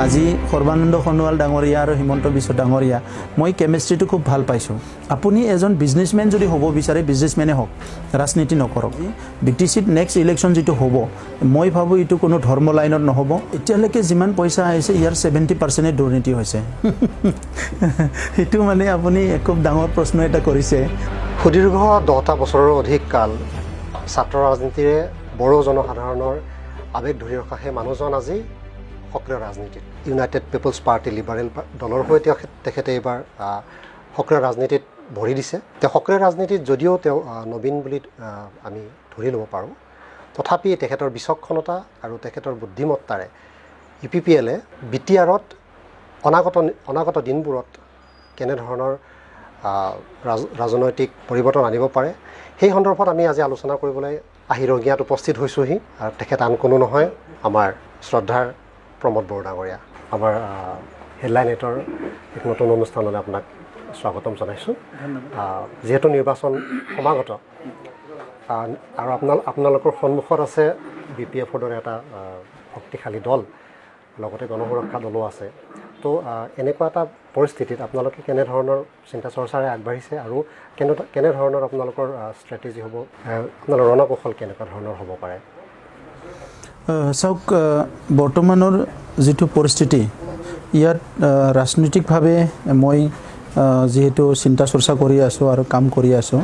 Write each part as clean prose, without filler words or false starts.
আজি সৰ্বানন্দ সোণোৱাল ডাঙৰীয়া আৰু হিমন্ত বিশ্ব ডাঙৰীয়া মই কেমিষ্ট্ৰিটো খুব ভাল পাইছোঁ আপুনি এজন বিজনেছমেন যদি হ'ব বিচাৰে বিজনেছমেনে হওক ৰাজনীতি নকৰক BTCত নেক্সট ইলেকশ্যন যিটো হ'ব মই ভাবোঁ এইটো কোনো ধৰ্ম লাইনত নহ'ব এতিয়ালৈকে যিমান পইচা আহিছে ইয়াৰ 70% দুৰ্নীতি হৈছে সেইটো মানে আপুনি খুব ডাঙৰ প্ৰশ্ন এটা কৰিছে সুদীৰ্ঘ 10টা বছৰৰ অধিক কাল ছাত্ৰ ৰাজনীতিৰে বড়ো জনসাধাৰণৰ আৱেগ ধৰি ৰখা সেই মানুহজন আজি সক্ৰিয় ৰাজনীতিত ইউনাইটেড পিপলছ পাৰ্টি লিবাৰেল দলৰ সৈতে তেখেতে এইবাৰ সক্ৰিয় ৰাজনীতিত ভৰি দিছে তেওঁ সক্ৰিয় ৰাজনীতিত যদিও তেওঁ নবীন বুলি আমি ধৰি ল'ব পাৰোঁ তথাপি তেখেতৰ বিচক্ষণতা আৰু তেখেতৰ বুদ্ধিমত্তাৰে UPPLে BTRত অনাগত দিনবোৰত কেনেধৰণৰ ৰাজনৈতিক পৰিৱৰ্তন আনিব পাৰে সেই সন্দৰ্ভত আমি আজি আলোচনা কৰিবলৈ আহিৰগীয়াত উপস্থিত হৈছোঁহি আৰু তেখেত আন কোনো নহয় আমাৰ শ্ৰদ্ধাৰ প্ৰমোদ বড়ো ডাঙৰীয়া আমাৰ হেডলাইন এটৰ এক নতুন অনুষ্ঠানলৈ আপোনাক স্বাগতম জনাইছোঁ যিহেতু নিৰ্বাচন সমাগত আৰু আপোনালোকৰ সন্মুখত আছে BPFৰ দৰে এটা শক্তিশালী দল লগতে গণসুৰক্ষা দলো আছে তো এনেকুৱা এটা পৰিস্থিতিত আপোনালোকে কেনেধৰণৰ চিন্তা চৰ্চাৰে আগবাঢ়িছে আৰু কেনেধৰণৰ আপোনালোকৰ ষ্ট্ৰেটেজি হ'ব আপোনালোকৰ ৰণকৌশল কেনেকুৱা ধৰণৰ হ'ব পাৰে চাওক বৰ্তমানৰ যিটো পৰিস্থিতি ইয়াত ৰাজনৈতিকভাৱে মই যেহেতু চিন্তা চৰ্চা কৰি আছোঁ আৰু কাম কৰি আছোঁ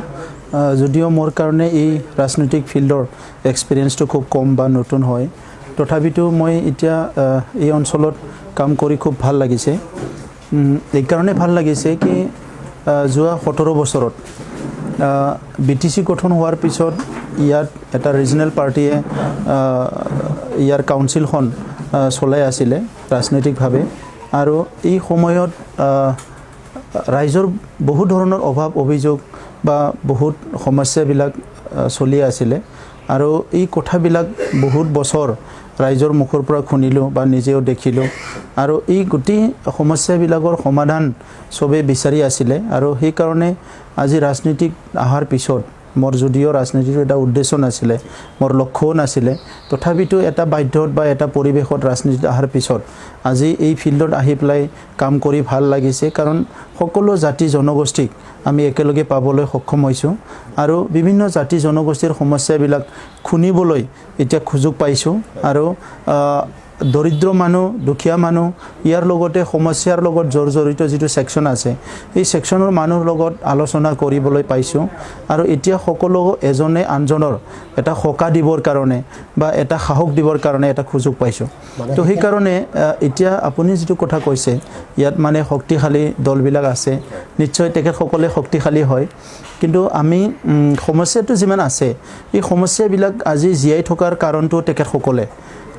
যদিও মোৰ কাৰণে এই ৰাজনৈতিক ফিল্ডৰ এক্সপিৰিয়েঞ্চটো খুব কম বা নতুন হয় তথাপিতো মই এতিয়া এই অঞ্চলত কাম কৰি খুব ভাল লাগিছে এইকাৰণে ভাল লাগিছে কি যোৱা 17 বছৰত BTC গঠন হোৱাৰ পিছত ইয়াত এটা ৰিজনেল পাৰ্টিয়ে ইয়াৰ কাউন্সিলখন চলাই আছিলে ৰাজনৈতিকভাৱে আৰু এই সময়ত ৰাইজৰ বহু ধৰণৰ অভাৱ অভিযোগ বা বহুত সমস্যাবিলাক চলি আছিলে আৰু এই কথাবিলাক বহুত বছৰ ৰাইজৰ মুখৰ পৰা শুনিলোঁ বা নিজেও দেখিলোঁ আৰু এই গোটেই সমস্যাবিলাকৰ সমাধান চবে বিচাৰি আছিলে আৰু সেইকাৰণে আজি ৰাজনীতিক অহাৰ পিছত মোৰ যদিও ৰাজনীতিৰ এটা উদ্দেশ্য নাছিলে মোৰ লক্ষ্যও নাছিলে তথাপিতো এটা বাধ্যত বা এটা পৰিৱেশত ৰাজনীতিত অহাৰ পিছত আজি এই ফিল্ডত আহি পেলাই কাম কৰি ভাল লাগিছে কাৰণ সকলো জাতি জনগোষ্ঠীক আমি একেলগে পাবলৈ সক্ষম হৈছোঁ আৰু বিভিন্ন জাতি জনগোষ্ঠীৰ সমস্যাবিলাক শুনিবলৈ এতিয়া সুযোগ পাইছোঁ আৰু দৰিদ্ৰ মানুহ দুখীয়া মানুহ ইয়াৰ লগতে সমস্যাৰ লগত জড়িত যিটো ছেকশ্যন আছে এই ছেকশ্যনৰ মানুহৰ লগত আলোচনা কৰিবলৈ পাইছোঁ আৰু এতিয়া সকলো এজনে আনজনৰ এটা সকাহ দিবৰ কাৰণে বা এটা সাহস দিবৰ কাৰণে এটা সুযোগ পাইছোঁ তো সেইকাৰণে এতিয়া আপুনি যিটো কথা কৈছে ইয়াত মানে শক্তিশালী দলবিলাক আছে নিশ্চয় তেখেতসকলে শক্তিশালী হয় কিন্তু আমি সমস্যাটো যিমান আছে এই সমস্যাবিলাক আজি জীয়াই থকাৰ কাৰণটো তেখেতসকলে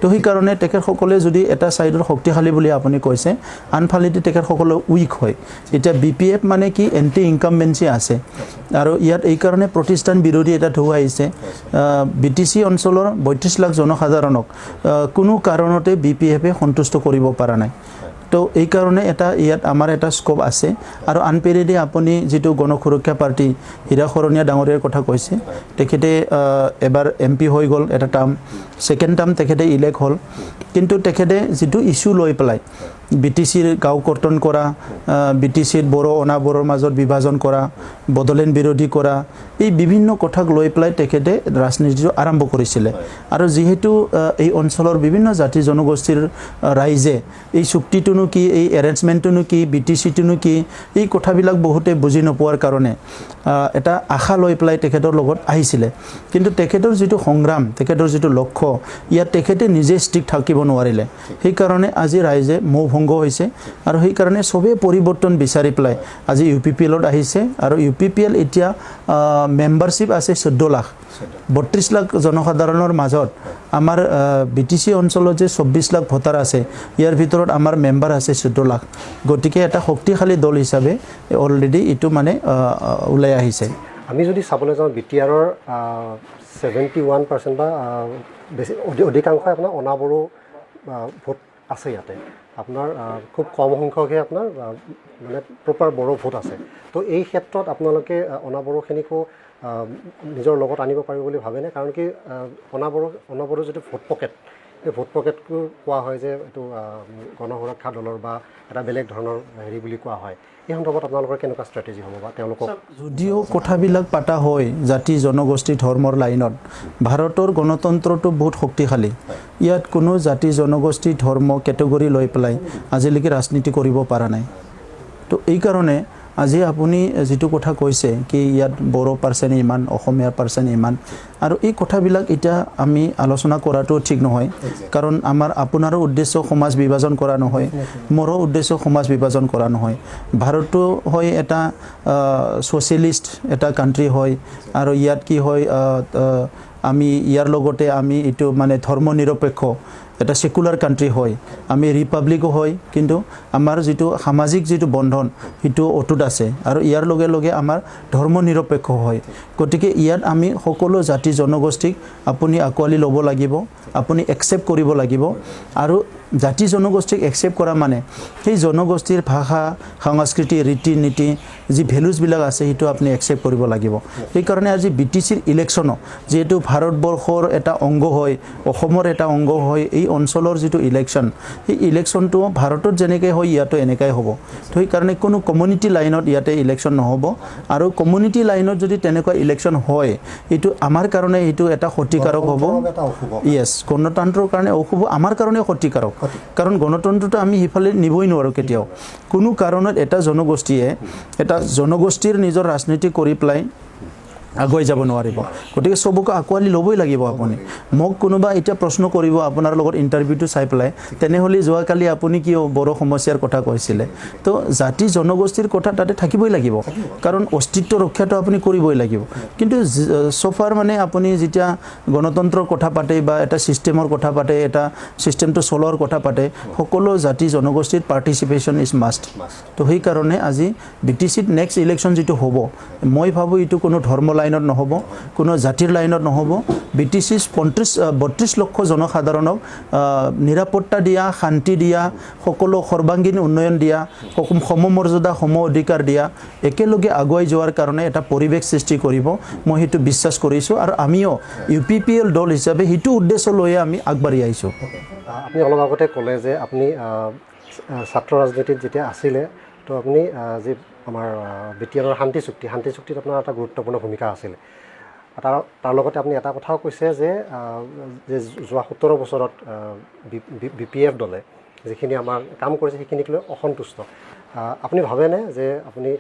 তো সেইকাৰণে তেখেতসকলে যদি এটা ছাইডৰ শক্তিশালী বুলি আপুনি কৈছে আনফালেদি তেখেতসকলে উইক হয় এতিয়া BPF মানে কি এণ্টি ইনকামবেঞ্চি আছে আৰু ইয়াত এইকাৰণে প্ৰতিষ্ঠান বিৰোধী এটা ঢৌ আহিছে BTC অঞ্চলৰ 32 লাখ জনসাধাৰণক কোনো কাৰণতে BPFে সন্তুষ্ট কৰিব পৰা নাই তো এই কাৰণে এটা ইয়াত আমাৰ এটা স্কোপ আছে আৰু আনপেৰেদি আপুনি যেটো গণসুৰক্ষা পাৰ্টি হীৰা খৰণীয়া ডাঙৰীয়াৰ কথা কৈছে তেখেতে এবাৰ MP হৈ গ'ল এটা টাৰ্ম সেকেন্ড টাৰ্ম তেখেতে ইলেক্ট হ'ল কিন্তু তেখেতে যেটো ইস্যু লৈ পেলাই BTCৰ গাঁও কৰ্তন কৰা BTCৰ বড়ো অনাবৰৰ মাজত বিভাজন কৰা বদলেন বিৰোধী কৰা এই বিভিন্ন কথাক লৈ পেলাই তেখেতে ৰাজনীতিটো আৰম্ভ কৰিছিলে আৰু যেহেতু এই অঞ্চলৰ বিভিন্ন জাতি জনগোষ্ঠীৰ ৰাইজে এই চুক্তিটোনো কি এই এৰেঞ্জমেণ্টটোনো কি BTCটোনো কি এই কথাবিলাক বহুতে বুজি নোপোৱাৰ কাৰণে এটা আশা লৈ পেলাই তেখেতৰ লগত আহিছিলে কিন্তু তেখেতৰ যেটো সংগ্ৰাম তেখেতৰ যেটো লক্ষ্য ইয়াত তেখেতে নিজে ষ্টিক থাকিব নোৱাৰিলে সেই কাৰণে আজি ৰাইজে ভংগ হৈছে আৰু সেই কাৰণে সবে পৰিৱৰ্তন বিচাৰি পেলাই আজি UPPLত আহিছে আৰু UPPL এতিয়া মেম্বাৰশ্বিপ আছে 14 লাখ 32 লাখ জনসাধাৰণৰ মাজত আমাৰ BTC অঞ্চলত যে 24 লাখ ভোটাৰ আছে ইয়াৰ ভিতৰত আমাৰ মেম্বাৰ আছে 14 লাখ গতিকে এটা শক্তিশালী দল হিচাপে অলৰেডি ইটো মানে ওলাই আহিছে আমি যদি চাবলৈ যাওঁ BTRৰ 71% বা বেছি অধিকাংশই আপোনাৰ অনাবড়ো ভোট আছে ইয়াতে আপোনাৰ খুব কম সংখ্যকহে আপোনাৰ মানে প্ৰপাৰ বড়ো ভোট আছে তো এই ক্ষেত্ৰত আপোনালোকে অনাবড়োখিনিকো নিজৰ লগত আনিব পাৰিব বুলি ভাবেনে কাৰণ কি অনাবড়ো যেটো ভোট পকেট এই ভোট পকেটটো কোৱা হয় যে এইটো গণসুৰক্ষা দলৰ বা এটা বেলেগ ধৰণৰ হেৰি বুলি কোৱা হয় এই সন্দৰ্ভত আপোনালোকৰ কেনেকুৱা ষ্ট্ৰেটেজি হ'ব বা তেওঁলোকক যদিও কথাবিলাক পাতা হয় জাতি জনগোষ্ঠী ধৰ্মৰ লাইনত ভাৰতৰ গণতন্ত্ৰটো বহুত শক্তিশালী ইয়াত কোনো জাতি জনগোষ্ঠী ধৰ্ম কেটেগৰী লৈ পেলাই আজিলৈকে ৰাজনীতি কৰিব পৰা নাই তো এই কাৰণে আজি আপুনি যেটো কথা কৈছে কি ইয়াত বড়ো পাৰ্চেণ্ট ইমান অসমীয়া পাৰ্চেণ্ট ইমান আৰু এই কথাবিলাক এতিয়া আমি আলোচনা কৰাটো ঠিক নহয় কাৰণ আমাৰ আপোনাৰো উদ্দেশ্য সমাজ বিভাজন কৰা নহয় মোৰো উদ্দেশ্য সমাজ বিভাজন কৰা নহয় ভাৰতটো হয় এটা সোশ্যালিষ্ট এটা কান্ট্ৰি হয় আৰু ইয়াত কি হয় আমি ইয়াৰ লগতে আমি এটো মানে ধৰ্ম নিৰপেক্ষ এটা সেকুলাৰ কান্ট্ৰি হয় আমি ৰিপাব্লিকো হয় কিন্তু আমাৰ যেটো সামাজিক যেটো বন্ধন হিটো অটুট আছে আৰু ইয়াৰ লগে লগে আমাৰ ধৰ্ম নিৰপেক্ষ হয় গতিকে ইয়াত আমি সকলো জাতি জনগোষ্ঠীক আপুনি আকোৱালি ল'ব লাগিব আপুনি একসেপ্ট কৰিব লাগিব আৰু জাতি জনগোষ্ঠীক একসেপ্ট কৰা মানে সেই জনগোষ্ঠীৰ ভাষা সংস্কৃতি ৰীতি নীতি যি ভ্যালুজ বিলাক আছে হিটো আপুনি একসেপ্ট কৰিব লাগিব এই কাৰণে আজি বিটিসিৰ ইলেকশন যেটো ভাৰতবৰ্ষৰ এটা অংগ হয় অসমৰ এটা অংগ হয় এই অঞ্চলৰ যেটো ইলেকশন এই ইলেকশনটো ভাৰতত যেনেকৈ হয় ইয়াতো এনেকৈ হ'ব তো এই কাৰণে কোনো কমিউনিটি লাইনত ইয়াতে ইলেকশন নহব আৰু কমিউনিটি লাইনত যদি তেনেকুৱা ইলেকশন হয় এটো আমাৰ কাৰণে এটো এটা ক্ষতিকাৰক হ'ব ইয়েস গণতন্ত্ৰৰ কাৰণে অশুভ আমাৰ কাৰণে ক্ষতিকাৰক কাৰণ গণতন্ত্ৰটো আমি হিফালে নিবই নোৱাৰো কেতিয়াও কোনো কাৰণত এটা জনগোষ্ঠীৰ নিজৰ ৰাজনীতি কৰি প্লাই আগুৱাই যাব নোৱাৰিব গতিকে সবক আকোৱালি ল'বই লাগিব আপুনি মোক কোনোবা এটা প্ৰশ্ন কৰিব আপোনাৰ লগত ইন্টাৰভিউটো চাই পেলাই তেনেহলি যোৱাকালি আপুনি কি বড় সমস্যাৰ কথা কৈছিলে তো জাতি জনগোষ্ঠীৰ কথা তাতে থাকিবই লাগিব কাৰণ অস্তিত্ব ৰক্ষাটো আপুনি কৰিবই লাগিব কিন্তু সোফাৰ মানে আপুনি যেতিয়া গণতন্ত্ৰৰ কথা পাতে বা এটা সিস্টেমৰ কথা পাতে এটা সিস্টেমটো চলোৱাৰ কথা পাতে সকলো জাতি জনগোষ্ঠীৰ পাৰ্টিসিপেশন ইজ মাষ্ট তো সেই কাৰণে আজি বিটিসিত নেক্সট ইলেকশন যেটো হ'ব মই ভাবো এটো কোনো ধৰ্ম লাইনত নহব কোনো জাতিৰ লাইনত নহব বিটিসি 32 লক্ষ জনসাধাৰণক নিৰাপত্তা দিয়া শান্তি দিয়া সকলো সৰ্বাঙ্গীন উন্নয়ন দিয়া সমমৰ্যাদা সম অধিকাৰ দিয়া একেলগে আগুৱাই যোৱাৰ কাৰণে এটা পৰিৱেশ সৃষ্টি কৰিব মই হেতু বিশ্বাস কৰিছো আৰু আমিও ইউপিপিএল দল হিচাপে হেতু উদ্দেশ্য লৈ আমি আগবাঢ়ি আহিছো আপুনি অলপ আগতে ক'লে যে আপুনি ছাত্ৰ ৰাজনীতিত যেতিয়া আছিলে তো আপুনি যে আমাৰ বিটিআৰৰ শান্তি চুক্তিত আপোনাৰ এটা গুৰুত্বপূৰ্ণ ভূমিকা আছিল তাৰ লগতে আপুনি এটা কথাও কৈছে যে যোৱা 17 বছৰত বিপিএফ দলে যিখিনি আমাৰ কাম কৰিছে সেইখিনিক লৈ অসন্তুষ্ট আপুনি ভাবেনে যে আপুনি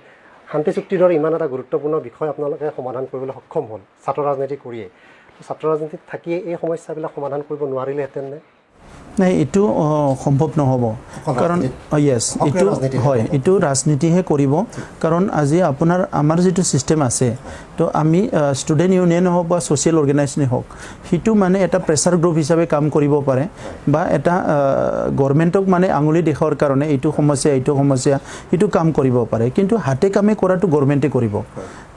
শান্তি চুক্তিৰ দৰে ইমান এটা গুৰুত্বপূৰ্ণ বিষয় আপোনালোকে সমাধান কৰিবলৈ সক্ষম হ'ল ছাত্ৰ ৰাজনীতি কৰিয়ে ছাত্ৰ ৰাজনীতিত থাকিয়ে এই সমস্যাবিলাক সমাধান কৰিব নোৱাৰিলেহেঁতেন নে নাই এটো সম্ভৱ নহব কাৰণ ইয়েস এটো হয় এটো ৰাজনীতিহে কৰিব কাৰণ আজি আপোনাৰ আমাৰ যেটো সিস্টেম আছে তো আমি ষ্টুডেন্ট ইউনিয়ন হওক বা সোশ্যাল অৰ্গানাইজেশন হওক হিটো মানে এটা প্ৰেসাৰ গ্ৰুপ হিচাপে কাম কৰিব পাৰে বা এটা গভৰ্নমেন্টক মানে আঙুলি দেখাৰ কাৰণে এইটো সমস্যা হিটো কাম কৰিব পাৰে কিন্তু হাতে কামে কৰাটো গভৰ্নমেন্টে কৰিব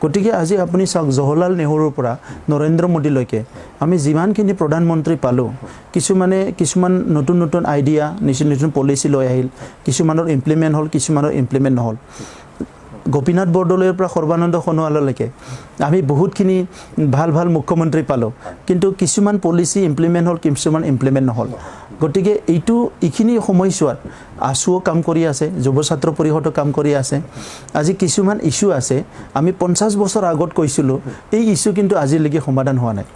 গতিকে আজি আপুনি চাওক জৱাহৰলাল নেহৰুৰ পৰা নৰেন্দ্ৰ মোদীলৈকে আমি যিমানখিনি প্ৰধানমন্ত্ৰী পালো কিছুমান নতুন আইডিয়া নতুন পলিচি লৈ আহিল কিছুমানৰ ইমপ্লিমেন্ট হল কিছুমানৰ ইমপ্লিমেন্ট নহল গোপীনাথ বৰদলৈৰ পৰা সৰ্বানন্দ সোণোৱাললৈকে আমি বহুতখিনি ভাল মুখ্যমন্ত্ৰী পালো কিন্তু কিছুমান পলিচি ইমপ্লিমেন্ট হল কিছুমান ইমপ্লিমেন্ট নহল গতিকে এইখিনি সময়ছোৱাত আছুও কাম কৰি আছে যুৱ ছাত্ৰ পৰিষদো কাম কৰি আছে আজি কিছুমান ইস্যু আছে আমি 50 বছৰ আগত কৈছিলো এই ইস্যু কিন্তু আজিলৈকে সমাধান হোৱা নাই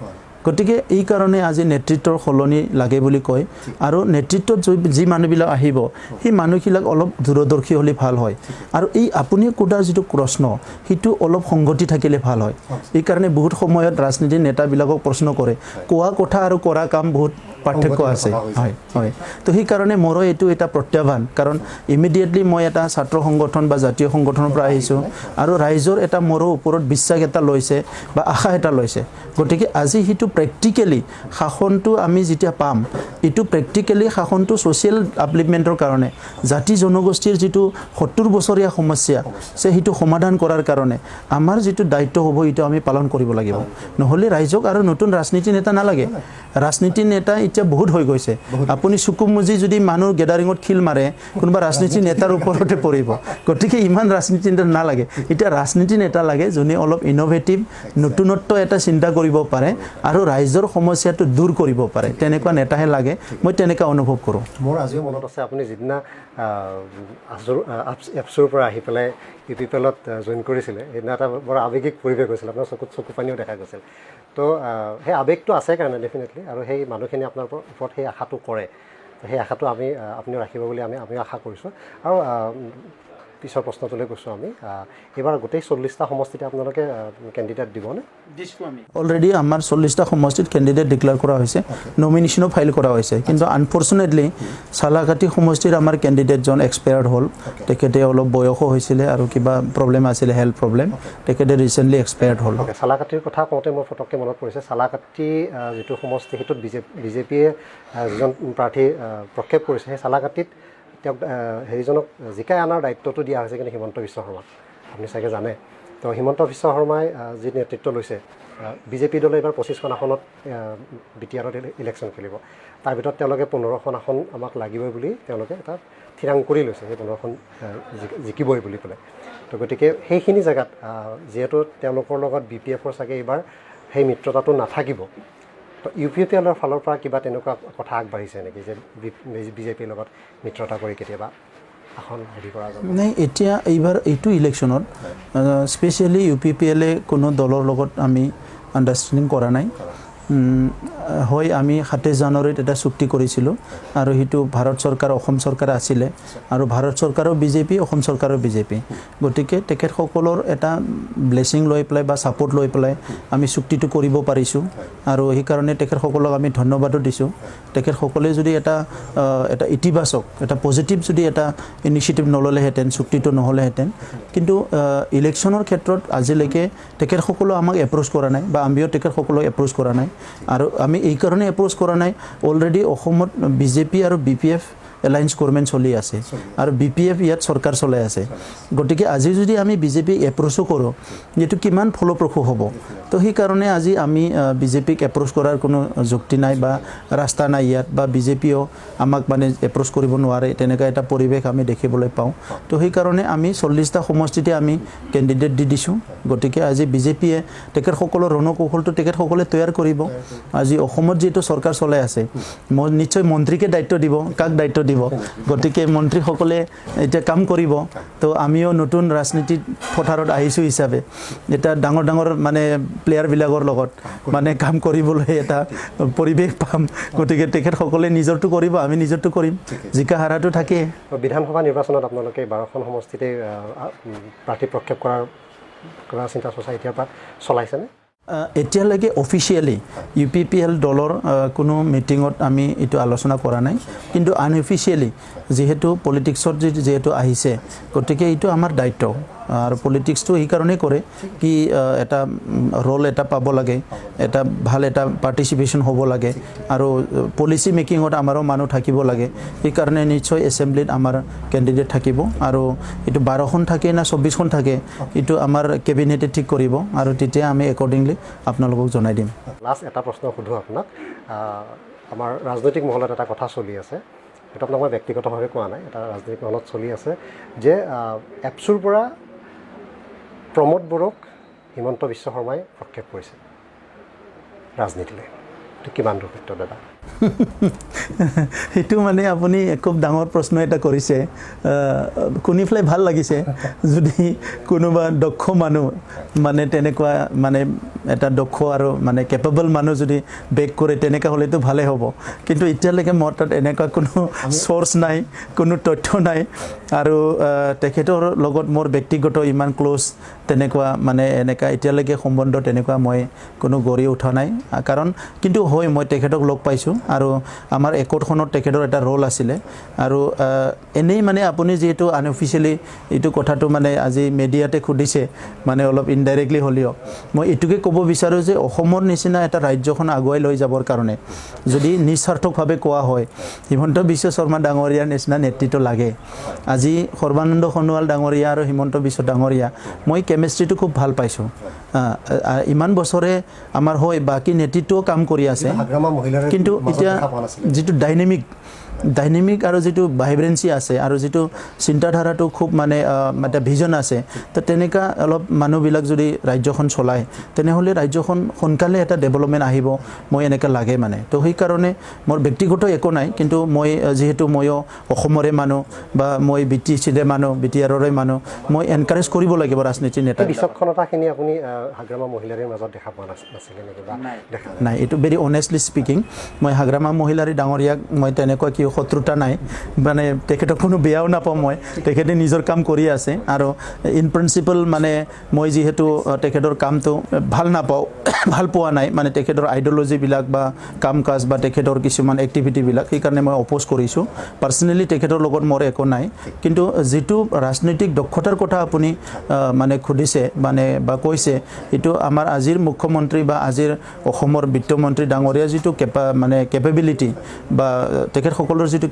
গতিকে এই কাৰণে আজি নেতৃত্বৰ খলনি লাগে বুলি কয় আৰু নেতৃত্বত যি মানুহবিলাক আহিব সেই মানুহবিলাক অলপ দূৰদৰ্শী হলে ভাল হয় আৰু এই আপুনি কোটাৰ যেটো প্ৰশ্ন হিটো অলপ সংগতি থাকিলে ভাল হয় এই কাৰণে বহুত সময়ত ৰাজনীতিৰ নেতাবিলাকক প্ৰশ্ন কৰে কোৱা কথা আৰু কৰা কাম বহুত পাৰ্থক্য আছে হয় তো সেই কাৰণে মোৰ এটো এটা প্ৰত্যাহ্বান কাৰণ ইমিডিয়েটলি মই এটা ছাত্ৰ সংগঠন বা জাতীয় সংগঠনৰ পৰা আহিছো আৰু ৰাইজৰ এটা মোৰ ওপৰত বিশ্বাস এটা লৈছে বা আশা এটা লৈছে গতিকে আজি হিটো প্ৰেক্টিক্যালি শাসনটো আমি যেতিয়া পাম এটো প্ৰেক্টিক্যালি শাসনটো সোশ্যাল আপলিপমেন্টৰ কাৰণে জাতি জনগোষ্ঠীৰ যেটো 70 বছৰীয়া সমস্যা সে হিটো সমাধান কৰাৰ কাৰণে আমাৰ যেটো দায়িত্ব হ'ব এটো আমি পালন কৰিব লাগিব নহলে ৰাইজক আৰু নতুন ৰাজনীতি নেতা নালাগে ৰাজনীতি নেতা এতিয়া বহুত হৈ গৈছে আপুনি সুকুমুজি যদি মানুহ গেদাৰিঙত খিল মাৰে কোনবা ৰাজনীতি নেতাৰ ওপৰতে পৰিব গতিকে ইমান ৰাজনীতি নেতা নালাগে এতিয়া ৰাজনীতি নেতা লাগে যোনে অলপ ইনোভেটিভ নতুনত্ব এটা চিন্তা কৰিব পাৰে আৰু ৰাইজৰ সমস্যাটো দূৰ কৰিব পাৰে তেনেকুৱা নেতাহে লাগে লাগে মই তেনেকুৱা অনুভৱ কৰোঁ মোৰ আজিও মনত আছে আপুনি যিদিনা এপছৰ পৰা আহি পেলাই UPPLত জইন কৰিছিলে সেইদিনা এটা বৰ আৱেগিক পৰিৱেশ হৈছিল আপোনাৰ চকু পানীও দেখা গৈছিল তো সেই আৱেগটো আছে কাৰণে ডেফিনেটলি আৰু সেই মানুহখিনি আপোনাৰ ওপৰত সেই আশাটো কৰে সেই আশাটো আপুনিও ৰাখিব বুলি আমিও আশা কৰিছোঁ আৰু পিছৰ প্ৰশ্নটোলৈ গৈছোঁ আমি এইবাৰ গোটেই 40টা সমষ্টিতে আপোনালোকে কেণ্ডিডেট দিবনে অলৰেডি আমাৰ 40টা সমষ্টিত কেণ্ডিডেট ডিক্লেয়াৰ কৰা হৈছে নমিনেশ্যনো ফাইল কৰা হৈছে কিন্তু আনফৰ্চুনেটলি চালাকাটি সমষ্টিৰ আমাৰ কেণ্ডিডেটজন এক্সপায়াৰ্ড হ'ল তেখেতে অলপ বয়সো হৈছিলে আৰু কিবা প্ৰব্লেম আছিলে হেল্থ প্ৰব্লেম তেখেতে ৰিচেণ্টলি এক্সপায়াৰ্ড হ'ল চালাকাটিৰ কথা কওঁতে মোৰ ফটককৈ মনত পৰিছে চালাকাটি যিটো সমষ্টি সেইটোত বিজেপিয়ে যিজন প্ৰাৰ্থী প্ৰক্ষেপ কৰিছে সেই চালাকাটিত তেওঁক হেৰিজনক জিকাই অনাৰ দায়িত্বটো দিয়া হৈছে কিন্তু হিমন্ত বিশ্ব শৰ্মাক আপুনি চাগে জানে তো হিমন্ত বিশ্ব শৰ্মাই যি নেতৃত্ব লৈছে বিজেপি দলে এইবাৰ 25খন আসনত BTRত ইলেকশ্যন খেলিব তাৰ ভিতৰত তেওঁলোকে 15খন আসন আমাক লাগিবই বুলি তেওঁলোকে এটা থিৰাং কৰি লৈছে সেই 15খন জিকিবই বুলি ক'লে তো গতিকে সেইখিনি জেগাত যিহেতু তেওঁলোকৰ লগত BPFৰ চাগে এইবাৰ সেই মিত্ৰতাটো নাথাকিব তো UPPLৰ ফালৰ পৰা কিবা তেনেকুৱা কথা আগবাঢ়িছে নেকি যে বিজেপিৰ লগত মিত্ৰতা কৰি কেতিয়াবা আসন হেৰি কৰা যাব নাই এতিয়া এইবাৰ এইটো ইলেকশ্যনত স্পেচিয়েলি UPPLে কোনো দলৰ লগত আমি আণ্ডাৰষ্টেণ্ডিং কৰা নাই হয় আমি 27 জানুৱাৰীত এটা চুক্তি কৰিছিলোঁ আৰু সেইটো ভাৰত চৰকাৰ অসম চৰকাৰ আছিলে আৰু ভাৰত চৰকাৰো বিজেপি অসম চৰকাৰো বিজেপি গতিকে তেখেতসকলৰ এটা ব্লেছিং লৈ পেলাই বা ছাপোৰ্ট লৈ পেলাই আমি চুক্তিটো কৰিব পাৰিছোঁ আৰু সেইকাৰণে তেখেতসকলক আমি ধন্যবাদো দিছোঁ তেখেতসকলে যদি এটা ইতিবাচক এটা পজিটিভ যদি এটা ইনিচিয়েটিভ নল'লেহেঁতেন চুক্তিটো নহ'লেহেঁতেন কিন্তু ইলেকশ্যনৰ ক্ষেত্ৰত আজিলৈকে তেখেতসকলেও আমাক এপ্ৰ'চ কৰা নাই বা আমিও তেখেতসকলক এপ্ৰ'চ কৰা নাই আৰু আমি এই কাৰণে এপ্ৰ'চ কৰা নাই অলৰেডি অসমত বিজেপি আৰু BPF এলায়েন্স গভৰ্ণমেণ্ট চলি আছে আৰু BPF ইয়াত চৰকাৰ চলাই আছে গতিকে আজি যদি আমি বিজেপিক এপ্ৰ'চো কৰোঁ যিটো কিমান ফলপ্ৰসূ হ'ব তো সেইকাৰণে আজি আমি বিজেপিক এপ্ৰ'চ কৰাৰ কোনো যুক্তি নাই বা ৰাস্তা নাই ইয়াত বা বিজেপিও আমাক মানে এপ্ৰ'চ কৰিব নোৱাৰে তেনেকুৱা এটা পৰিৱেশ আমি দেখিবলৈ পাওঁ তো সেইকাৰণে আমি 40টা সমষ্টিতে আমি কেণ্ডিডেট দি দিছোঁ গতিকে আজি বিজেপিয়ে তেখেতসকলৰ ৰণকৌশলটো তেখেতসকলে তৈয়াৰ কৰিব আজি অসমত যিটো চৰকাৰ চলাই আছে নিশ্চয় মন্ত্ৰীকে দায়িত্ব দিব কাক দায়িত্ব দিব গতিকে মন্ত্ৰীসকলে এতিয়া কাম কৰিব তো আমিও নতুন ৰাজনীতিত পথাৰত আহিছোঁ হিচাপে এটা ডাঙৰ ডাঙৰ মানে প্লেয়াৰবিলাকৰ লগত মানে কাম কৰিবলৈ এটা পৰিৱেশ পাম গতিকে তেখেতসকলে নিজৰটো কৰিব আমি নিজৰটো কৰিম জিকা হাৰাটো থাকে বিধানসভা নিৰ্বাচনত আপোনালোকে 12খন সমষ্টিতে প্ৰাৰ্থী প্ৰক্ষেপ কৰাৰ কিবা চিন্তা চৰ্চা এতিয়াৰ পৰা চলাইছেনে এতিয়ালৈকে অফিচিয়েলি UPPL দলৰ কোনো মিটিঙত আমি এইটো আলোচনা কৰা নাই কিন্তু আনঅফিচিয়েলি যিহেতু পলিটিক্সত যিহেতু আহিছে গতিকে এইটো আমাৰ দায়িত্ব আৰু পলিটিক্সটো সেইকাৰণেই কৰে কি এটা ৰোল এটা পাব লাগে এটা ভাল এটা পাৰ্টিচিপেশ্যন হ'ব লাগে আৰু পলিচি মেকিঙত আমাৰো মানুহ থাকিব লাগে সেইকাৰণে নিশ্চয় এছেম্বলিত আমাৰ কেণ্ডিডেট থাকিব আৰু এইটো 12খন থাকে না 24খন থাকে এইটো আমাৰ কেবিনেটে ঠিক কৰিব আৰু তেতিয়া আমি একৰ্ডিংলি আপোনালোকক জনাই দিম লাষ্ট এটা প্ৰশ্ন সুধোঁ আপোনাক আমাৰ ৰাজনৈতিক মহলত এটা কথা চলি আছে সেইটো আপোনাক মই ব্যক্তিগতভাৱে কোৱা নাই এটা ৰাজনৈতিক মহলত চলি আছে যে এপছৰ পৰা প্ৰমোদ বড়োক হিমন্ত বিশ্ব শৰ্মাই প্ৰক্ষেপ কৰিছে ৰাজনীতিলৈ এইটো কিমান দূৰ সত্য দাদা সেইটো মানে আপুনি খুব ডাঙৰ প্ৰশ্ন এটা কৰিছে শুনি পেলাই ভাল লাগিছে যদি কোনোবা দক্ষ মানুহ মানে তেনেকুৱা মানে এটা দক্ষ আৰু মানে কেপেবল মানুহ যদি বেক কৰে তেনেকুৱা হ'লেতো ভালেই হ'ব কিন্তু এতিয়ালৈকে মোৰ তাত এনেকুৱা কোনো চ'ৰ্চ নাই কোনো তথ্য নাই আৰু তেখেতৰ লগত মোৰ ব্যক্তিগত ইমান ক্ল'জ তেনেকুৱা মানে এনেকুৱা এতিয়ালৈকে সম্বন্ধ তেনেকুৱা মই কোনো গঢ়ি উঠা নাই কাৰণ কিন্তু হয় মই তেখেতক লগ পাইছোঁ আৰু আমাৰ একৰ্ডখনত তেখেতৰ এটা ৰোল আছিলে আৰু এনেই মানে আপুনি যিহেতু আনঅফিচিয়েলি এইটো কথাটো মানে আজি মিডিয়াতে সুধিছে মানে অলপ ইনডাইৰেক্টলি হ'লেও মই এইটোকে ক'ব বিচাৰোঁ যে অসমৰ নিচিনা এটা ৰাজ্যখন আগুৱাই লৈ যাবৰ কাৰণে যদি নিস্বাৰ্থকভাৱে কোৱা হয় হিমন্ত বিশ্ব শৰ্মা ডাঙৰীয়াৰ নিচিনা নেতৃত্ব লাগে আজি সৰ্বানন্দ সোণোৱাল ডাঙৰীয়া আৰু হিমন্ত বিশ্ব ডাঙৰীয়া মই কেমিষ্ট্ৰিটো খুব ভাল পাইছোঁ ইমান বছৰে আমাৰ হয় বাকী নেতৃত্বও কাম কৰি আছে কিন্তু এতিয়া যিটো ডাইনামিক ডাইনামিক আৰু যিটো ভাইব্ৰেঞ্চি আছে আৰু যিটো চিন্তাধাৰাটো খুব মানে এটা ভিজন আছে তো তেনেকুৱা অলপ মানুহবিলাক যদি ৰাজ্যখন চলায় তেনেহ'লে ৰাজ্যখন সোনকালে এটা ডেভেলপমেণ্ট আহিব মই এনেকৈ লাগে মানে তো সেইকাৰণে মোৰ ব্যক্তিগত একো নাই কিন্তু মই যিহেতু ময়ো অসমৰে মানুহ বা মই BTCৰে মানুহ BTRৰে মানুহ মই এনকাৰেজ কৰিব লাগিব ৰাজনীতিৰ নেতা বিচক্ষণতাখিনি আপুনি হাগ্ৰামা মহিলাৰ মাজত দেখা পোৱা নাছিলে নেকি বা দেখা নাই এইটো ভেৰি অনেষ্টলি স্পিকিং মই হাগ্ৰামা মহিলাৰী ডাঙৰীয়াক মই তেনেকুৱা কি শত্ৰুতা নাই মানে তেখেতক কোনো বেয়াও নাপাওঁ মই তেখেতে নিজৰ কাম কৰি আছে আৰু ইন প্ৰিন্সিপল মানে মই যিহেতু তেখেতৰ কামটো ভাল নাপাওঁ ভাল পোৱা নাই মানে তেখেতৰ আইডিঅলজিবিলাক বা কাম কাজ বা তেখেতৰ কিছুমান এক্টিভিটিবিলাক সেইকাৰণে মই অপ'জ কৰিছোঁ পাৰ্চনেলি তেখেতৰ লগত মোৰ একো নাই কিন্তু যিটো ৰাজনৈতিক দক্ষতাৰ কথা আপুনি মানে সুধিছে মানে বা কৈছে এইটো আমাৰ আজিৰ মুখ্যমন্ত্ৰী বা আজিৰ অসমৰ বিত্তমন্ত্ৰী ডাঙৰীয়া যিটো মানে কেপেবিলিটি বা তেখেতসকলৰ যিটো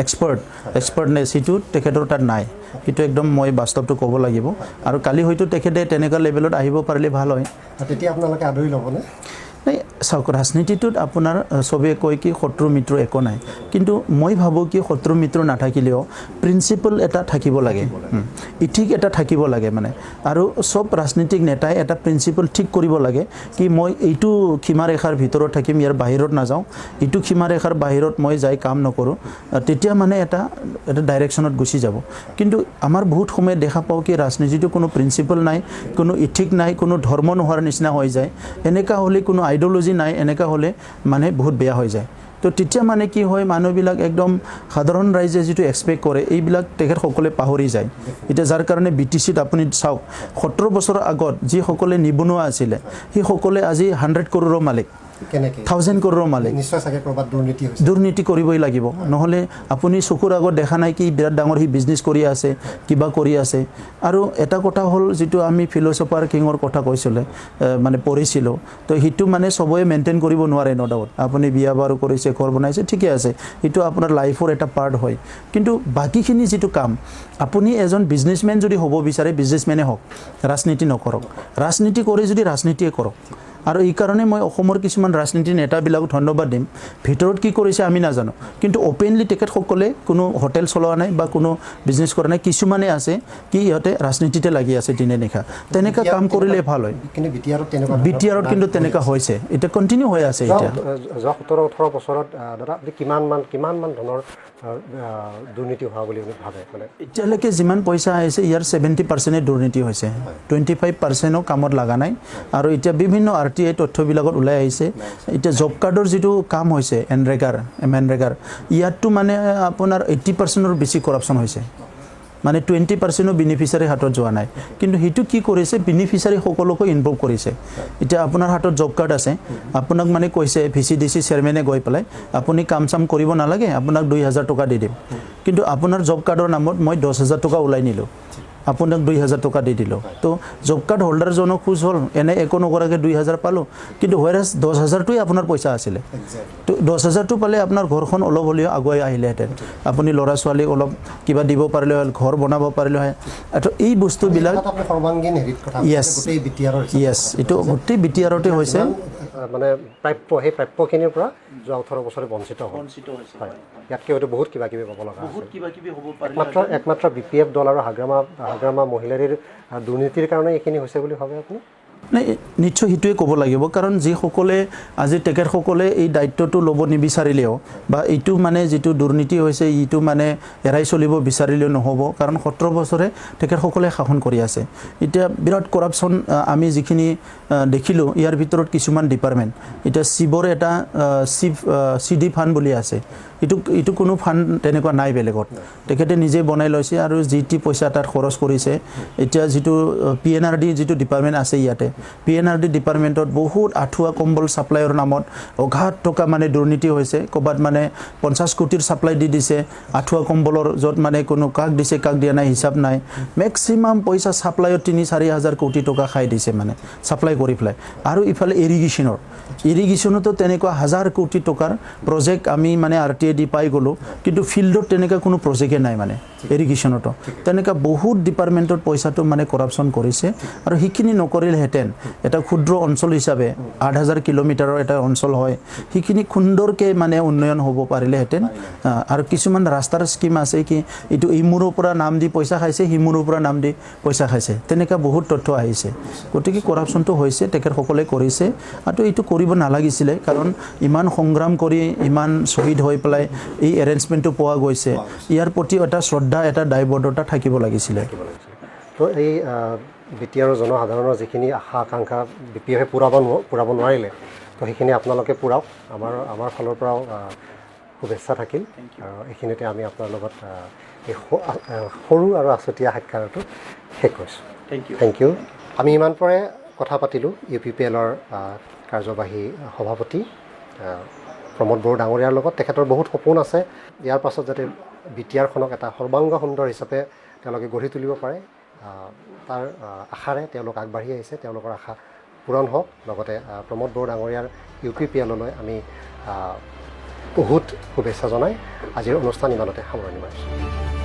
এক্সপাৰ্টনেছ সেইটো তেখেতৰ তাত নাই সেইটো একদম মই বাস্তৱটো ক'ব লাগিব আৰু কালি হয়তো তেখেতে তেনেকুৱা লেভেলত আহিব পাৰিলে ভাল হয় তেতিয়া আপোনালোকে আদৰি ল'বনে নাই চাওক ৰাজনীতিটোত আপোনাৰ চবেই কয় কি শত্ৰু মিত্ৰ একো নাই কিন্তু মই ভাবোঁ কি শত্ৰু মিত্ৰ নাথাকিলেও প্ৰিন্সিপল এটা থাকিব লাগে ইথিক এটা থাকিব লাগে মানে আৰু চব ৰাজনীতিক নেতাই এটা প্ৰিন্সিপল ঠিক কৰিব লাগে কি মই এইটো সীমাৰেখাৰ ভিতৰত থাকিম ইয়াৰ বাহিৰত নাযাওঁ এইটো সীমাৰেখাৰ বাহিৰত মই যাই কাম নকৰোঁ তেতিয়া মানে এটা ডাইৰেকশ্যনত গুচি যাব কিন্তু আমাৰ বহুত সময়ত দেখা পাওঁ কি ৰাজনীতিটো কোনো প্ৰিন্সিপল নাই কোনো ইথিক নাই কোনো ধৰ্ম নোহোৱাৰ নিচিনা হৈ যায় এনেকুৱা হ'লে কোনো আইডিঅলজি নাই এনেকুৱা হ'লে মানে বহুত বেয়া হৈ যায় তো তেতিয়া মানে কি হয় মানুহবিলাক একদম সাধাৰণ ৰাইজে যিটো এক্সপেক্ট কৰে এইবিলাক তেখেতসকলে পাহৰি যায় এতিয়া যাৰ কাৰণে BTCত আপুনি চাওক 17 বছৰৰ আগত যিসকলে নিবনুৱা আছিলে সেইসকলে আজি 100 কৰোৰৰ মালিক কেনেকৈ 1000 কৰোৰৰ মালিক নিশ্চয় চাগে ক'ৰবাত দুৰ্নীতি হৈছে দুৰ্নীতি কৰিবই লাগিব নহ'লে আপুনি চকুৰ আগত দেখা নাই কি বিৰাট ডাঙৰ সি বিজনেছ কৰি আছে কিবা কৰি আছে আৰু এটা কথা হ'ল যিটো আমি ফিল'চফাৰ কিঙৰ কথা কৈছিলে মানে পঢ়িছিলোঁ তো সেইটো মানে চবৰে মেইনটেইন কৰিব নোৱাৰে ন ডাউট আপুনি বিয়া বাৰু কৰিছে ঘৰ বনাইছে ঠিকে আছে সেইটো আপোনাৰ লাইফৰ এটা পাৰ্ট হয় কিন্তু বাকীখিনি যিটো কাম আপুনি এজন বিজনেছমেন যদি হ'ব বিচাৰে বিজনেছমেনে হওক ৰাজনীতি নকৰক ৰাজনীতি কৰি যদি ৰাজনীতিয়ে কৰক আৰু এই কাৰণে মই অসমৰ কিছুমান ৰাজনীতিৰ নেতাবিলাকক ধন্যবাদ দিম ভিতৰত কি কৰিছে আমি নাজানো কিন্তু অপেনলি তেখেতসকলে কোনো হোটেল চলোৱা নাই বা কোনো বিজনেছ কৰা নাই কিছুমানে আছে কি ইহঁতে ৰাজনীতিতে লাগি আছে দিনে নিশা তেনেকুৱা কাম কৰিলে ভাল হয় কিন্তু BTRত কিন্তু তেনেকুৱা হৈছে এতিয়া কণ্টিনিউ হৈ আছে এতিয়া যোৱা 17-18 বছৰত দাদা আপুনি কিমান মান ধনৰ দুৰ্নীতি হোৱা বুলি আপুনি ভাবে মানে এতিয়ালৈকে যিমান পইচা আহিছে ইয়াৰ 70% দুৰ্নীতি হৈছে 25%ও কামত লগা নাই আৰু এতিয়া বিভিন্ন RTI তথ্যবিলাকত ওলাই আহিছে এতিয়া জব কাৰ্ডৰ যিটো কাম হৈছে এনৰেগাৰ ইয়াততো মানে আপোনাৰ 80%ৰ বেছি কৰাপশ্যন হৈছে মানে 20%ও বেনিফিচিয়াৰী হাতত যোৱা নাই কিন্তু সেইটো কি কৰিছে বেনিফিচিয়াৰী সকলোকে ইনভলভ কৰিছে এতিয়া আপোনাৰ হাতত জব কাৰ্ড আছে আপোনাক মানে কৈছে VCDC চেয়াৰমেনে গৈ পেলাই আপুনি কাম চাম কৰিব নালাগে আপোনাক 2000 টকা দি দিম কিন্তু আপোনাৰ জব কাৰ্ডৰ নামত মই 10000 টকা ওলাই নিলোঁ আপোনাক 2000 টকা দি দিলোঁ তো জব কাৰ্ড হোল্ডাৰজনক খুজ হ'ল এনে একো নকৰাকৈ 2000 পালোঁ কিন্তু হোৱাৰাছ 10000টোৱে আপোনাৰ পইচা আছিলে তো 10000টো পালে আপোনাৰ ঘৰখন অলপ হ'লেও আগুৱাই আহিলেহেঁতেন আপুনি ল'ৰা ছোৱালীক অলপ কিবা দিব পাৰিলে হ'ল ঘৰ বনাব পাৰিলে হয় আৰু এই বস্তুবিলাক সৰ্বাংগীন হেৰিত কথা গোটেই য়েছ এইটো গোটেই BTRতে হৈছে মানে সেই প্ৰাপ্যখিনিৰ পৰা যোৱা 18 বছৰে বঞ্চিত হয় ইয়াতকৈ হয়তো বহুত কিবা কিবি পাব লগা আছে একমাত্ৰ BPF দল আৰু হাগ্ৰামা মহিলাৰীৰ দুৰ্নীতিৰ কাৰণে এইখিনি হৈছে বুলি ভাবে আপুনি নাই নিশ্চয় সেইটোৱে ক'ব লাগিব কাৰণ যিসকলে আজি তেখেতসকলে এই দায়িত্বটো ল'ব নিবিচাৰিলেও বা এইটো মানে যিটো দুৰ্নীতি হৈছে এইটো মানে এৰাই চলিব বিচাৰিলেও নহ'ব কাৰণ 17 বছৰে তেখেতসকলে শাসন কৰি আছে এতিয়া বিৰাট কৰাপশ্যন আমি যিখিনি দেখিলোঁ ইয়াৰ ভিতৰত কিছুমান ডিপাৰ্টমেণ্ট এতিয়া চিবৰ এটা CD ফাণ্ড বুলি আছে এইটো কোনো ফাণ্ড তেনেকুৱা নাই বেলেগত তেখেতে নিজে বনাই লৈছে আৰু যিটি পইচা তাত খৰচ কৰিছে এতিয়া যিটো PNRD যিটো ডিপাৰ্টমেণ্ট আছে ইয়াতে PNRD ডিপাৰ্টমেণ্টত বহুত আঁঠুৱা কম্বল ছাপ্লাইৰ নামত অঘাত টকা মানে দুৰ্নীতি হৈছে ক'ৰবাত মানে 50 কোটিৰ ছাপ্লাই দি দিছে আঁঠুৱা কম্বলৰ য'ত মানে কোনো কাক দিছে কাক দিয়া নাই হিচাপ নাই মেক্সিমাম পইচা ছাপ্লাইত 3-4 হাজাৰ কোটি টকা খাই দিছে মানে ছাপ্লাই কৰি পেলাই আৰু ইফালে ইৰিগেশ্যনতো তেনেকুৱা হাজাৰ কোটি টকাৰ প্ৰজেক্ট আমি মানে RTI দি পাই গ'লোঁ কিন্তু ফিল্ডত তেনেকুৱা কোনো প্ৰজেক্টে নাই মানে ইৰিগেশ্যনতো তেনেকুৱা বহুত ডিপাৰ্টমেণ্টত পইচাটো মানে কৰাপশ্যন কৰিছে আৰু সেইখিনি নকৰিলেহেঁতেন থাকিলেহেঁতেন এটা ক্ষুদ্ৰ অঞ্চল হিচাপে ৮,০০০ কিলোমিটাৰৰ এটা অঞ্চল হয় সেইখিনি সুন্দৰকৈ মানে উন্নয়ন হ'ব পাৰিলেহেঁতেন আৰু কিছুমান ৰাস্তাৰ স্কিম আছে কি এইটো ইমূৰৰ পৰা নাম দি পইচা খাইছে সিমূৰৰ পৰা নাম দি পইচা খাইছে তেনেকুৱা বহুত তথ্য আহিছে গতিকে কৰাপশ্যনটো হৈছে তেখেতসকলে কৰিছে আৰু এইটো কৰিব নালাগিছিলে কাৰণ ইমান সংগ্ৰাম কৰি ইমান শ্বহীদ হৈ পেলাই এই এৰেঞ্জমেণ্টটো পোৱা গৈছে ইয়াৰ প্ৰতি এটা শ্ৰদ্ধা এটা দায়বদ্ধতা থাকিব লাগিছিলে তো এই বি টি আৰৰ জনসাধাৰণৰ যিখিনি আশা আকাংক্ষা বি পি এফে পূৰাব নোৱাৰিলে তো সেইখিনি আপোনালোকে পূৰাওক আমাৰ ফালৰ পৰাও শুভেচ্ছা থাকিল আৰু এইখিনিতে আমি আপোনাৰ লগত এই সৰু আৰু আছুতীয়া সাক্ষাৎটো শেষ কৰিছোঁ থেংক ইউ আমি ইমান পৰে কথা পাতিলোঁ ইউ পি পি এলৰ কাৰ্যবাহী সভাপতি প্ৰমোদ বড়ো ডাঙৰীয়াৰ লগত তেখেতৰ বহুত সপোন আছে ইয়াৰ পাছত যাতে বি টি আৰখনক এটা সৰ্বাংগ সুন্দৰ হিচাপে তেওঁলোকে গঢ়ি তুলিব পাৰে তাৰ আশাৰে তেওঁলোক আগবাঢ়ি আহিছে তেওঁলোকৰ আশা পূৰণ হওক লগতে প্ৰমোদ বড়ো ডাঙৰীয়াৰ ইউ পি পি এললৈ আমি বহুত শুভেচ্ছা জনাই আজিৰ অনুষ্ঠান ইমানতে সামৰণি মাৰিছোঁ